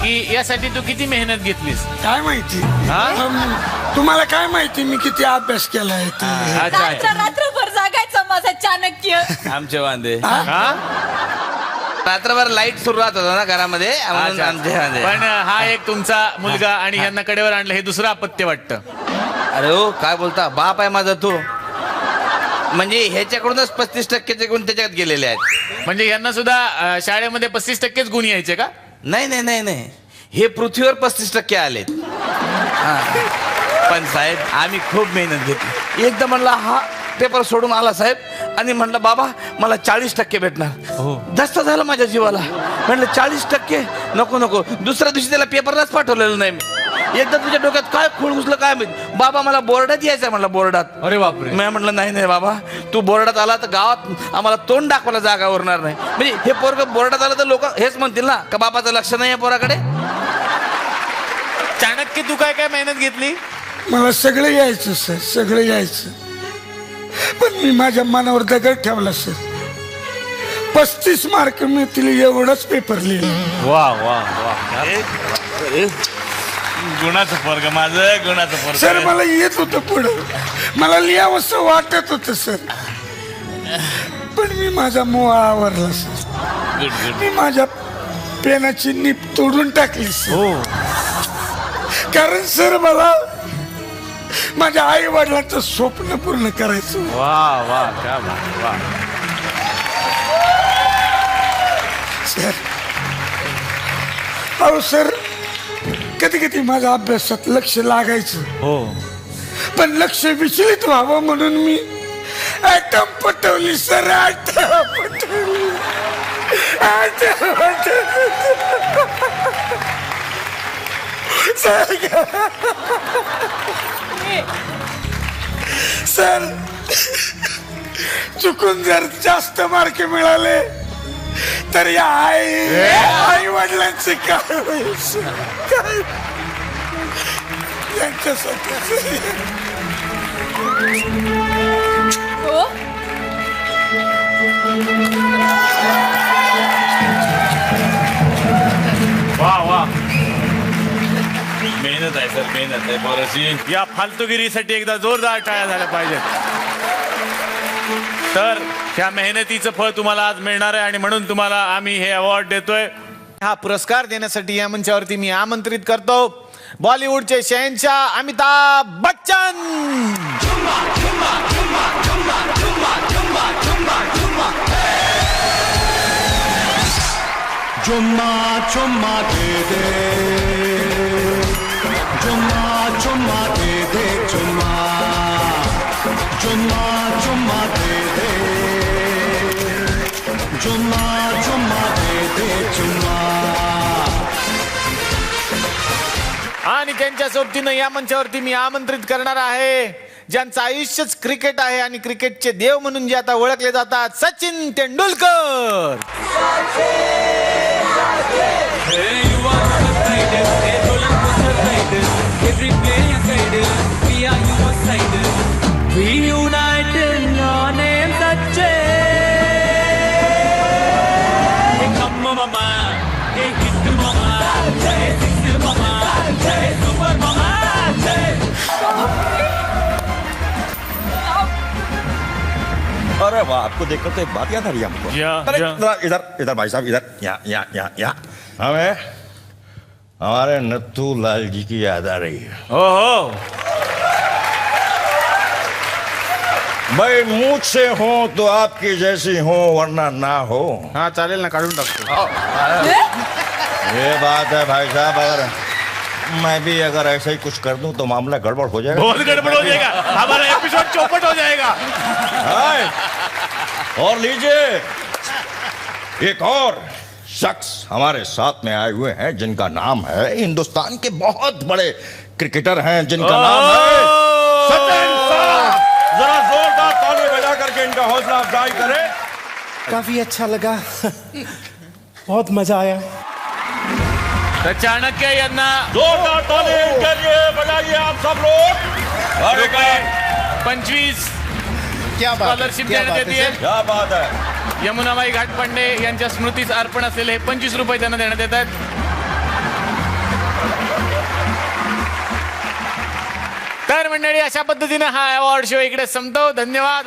की यासाठी तू किती मेहनत घेतलीस? काय माहिती हा? तुम्हाला काय माहिती मी किती अभ्यास केलाय ते? अच्छा रात्रभर जागायचं माझा चाणक्य. आमचे वांदे हा? रात्रभर लाईट सुरू राहत होता ना घरामध्ये म्हणून अच्छा. आमचे वांदे. पण हा एक तुमचा मुलगा आणि ह्यांना कडेवर आणलं हे दुसरं अपत्य वाटतं. अरे हो काय बोलता बाप आहे माझा तो. म्हणजे ह्याच्याकडूनच 35% गुण त्याच्यात गेलेले आहेत. म्हणजे यांना सुद्धा शाळेमध्ये 35%च गुण यायचे का? नाही नाही नाही नाही हे पृथ्वीवर 35% आलेत. हा. पण साहेब आम्ही खूप मेहनत घेतली. एकदा म्हणला हा पेपर सोडून आला साहेब आणि म्हणलं बाबा मला 40% भेटणार. दस्त झालं माझ्या जीवाला. म्हणलं 40% नको नको. दुसऱ्या दिवशी त्याला पेपरलाच पाठवलेलं नाही मी. एकदा तुझ्या डोक्यात काय खूळ घुसलं काय माहिती. बाबा मला बोर्डात यायचंय म्हणलं बोर्डात. अरे बापरे. मी म्हटलं नाही नाही बाबा तू बोर्डात आला तर गावात आम्हाला तोंड दाखवायला जागा उरणार नाही. म्हणजे हे पोरग बोर्डात आलं तर लोक हेच म्हणतील ना का बाबाचं लक्ष नाही आहे पोराकडे. चाणक्य तू काय काय मेहनत घेतली? मला सगळं यायचं सर, सगळं यायचं. पण मी माझ्या मनावर दगड ठेवला सर. 35 मार्क मिळतील एवढंच पेपर लिहिलं. वा वा वा. गुणाचं पोरग माझं गुणाचं सर मला येत होतं पुढं, मला लिहावंसं वाटत होतं सर. पण मी माझा मोह आवरला सर. मी माझ्या पेनाची नीप तोडून टाकली सर. कारण सर मला माझ्या आई वडिलांचं स्वप्न पूर्ण करायचं. वा वा क्या बात. वा. सर अहो सर कधी कधी माझ्या अभ्यासात लक्ष लागायचं. हो. पण लक्ष विचलित व्हावं म्हणून मी ॲटम पटवली सर. ॲटम पटवली. सर चुकून जर जास्त मार्क मिळाले तर या आई वडिलांचे काय होईल सर? काय यांच्यासाठी हो वा वा. मेहनत आहे सर मेहनत आहे पोराची. या फालतुगिरीसाठी एकदा जोरदार टाळ्या झाल्या पाहिजेत. तर ह्या मेहनतीचं फळ तुम्हाला आज मिळणार आहे आणि म्हणून तुम्हाला आम्ही हे अवॉर्ड देतोय. हा पुरस्कार देण्यासाठी या मंचावरती मी आमंत्रित करतो बॉलिवूडचे शहंशाह अमिताभ बच्चन. चुम्मा चुम्मा दे दे, चुम्मा चुम्मा दे दे, चुम्मा चुम्मा चुम्मा दे दे, चुम्मा चुम्मा दे दे, चुम्मा. आणि त्यांच्या सोबतीनं या मंचावरती मी आमंत्रित करणार आहे ज्यांचं आयुष्यच क्रिकेट आहे आणि क्रिकेटचे देव म्हणून जे आता ओळखले जातात सचिन तेंडुलकर. अरे वाह, आपको देखकर तो एक बात याद आ रही है हमको. अरे इधर इधर भाई साहब इधर. यहाँ हमें हमारे नत्थू लाल जी की याद आ रही है. हो. भाई मुझसे हो तो आपकी जैसी हो वरना ना हो. हा चालेल ना, काढून टाकतो. ये बात है भाई साहब. अगर मैं भी अगर ऐसा ही कुछ कर दूं तो मामला गड़बड़ हो जाएगा. बहुत गड़बड़ हो जाएगा. हमारा एपिसोड चौपट हो जाएगा. और लीजिए एक और शख्स हमारे साथ में आए हुए हैं जिनका नाम है, हिंदुस्तान के बहुत बड़े क्रिकेटर हैं जिनका नाम है सचिन साहब. जरा जोरदार ताली बजा करके इनका हौसला अफजाई करें. काफी अच्छा लगा. बहुत मजा आया. तर चाणक्य यांना जोरदार ताली इनके लिए बजाइए आप सब लोग. अरे रुपये 25 स्कॉलरशिप देण्यात येते. क्या बात है. यमुनाबाई घाटपांडे यांच्या स्मृतीस अर्पण असलेले 25 रुपये त्यांना देण्यात येत आहेत. तर मंडळी अशा पद्धतीने हा अवॉर्ड शो इकडे संपतो. धन्यवाद.